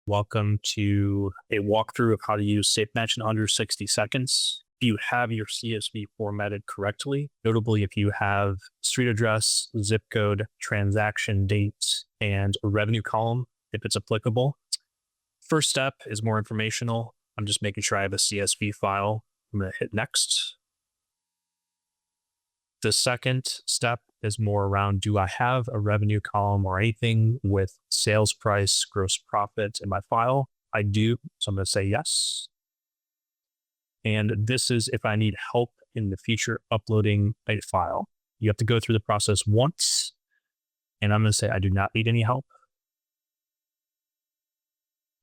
Welcome to a walkthrough of how to use SafeMatch in under 60 seconds. If you have your CSV formatted correctly, notably if you have street address, zip code, transaction date, and a revenue column, if it's applicable. First step is more informational. I'm just making sure I have a CSV file. I'm going to hit next. The second step is more around, do I have a revenue column or anything with sales price, gross profit in my file? I do, so I'm going to say yes. And this is if I need help in the future uploading a file. You have to go through the process once, and I'm going to say I do not need any help.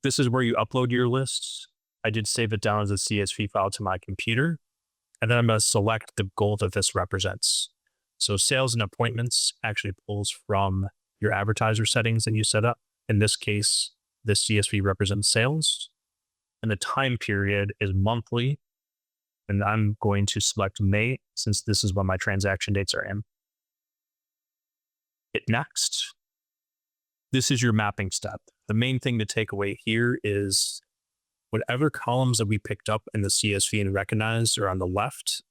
This is where you upload your lists. I did save it down as a CSV file to my computer. And then I'm going to select the goal that this represents. So sales and appointments actually pulls from your advertiser settings that you set up. In this case, this CSV represents sales. And the time period is monthly. And I'm going to select May since this is when my transaction dates are in. Hit next. This is your mapping step. The main thing to take away here is whatever columns that we picked up in the CSV and recognized are on the left.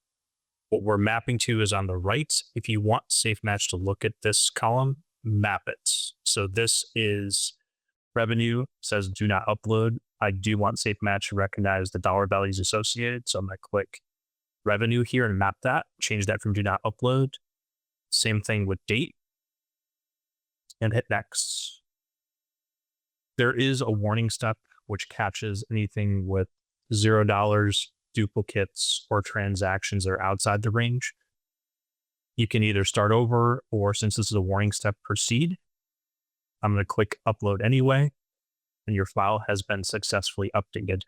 What we're mapping to is on the right. If you want SafeMatch to look at this column, map it. So this is revenue, says do not upload. I do want SafeMatch to recognize the dollar values associated. So I'm going to click revenue here and map that, change that from do not upload. Same thing with date and hit next. There is a warning step which catches anything with $0, duplicates, or transactions that are outside the range. You can either start over, or since this is a warning step, proceed. I'm going to click upload anyway, and your file has been successfully updated.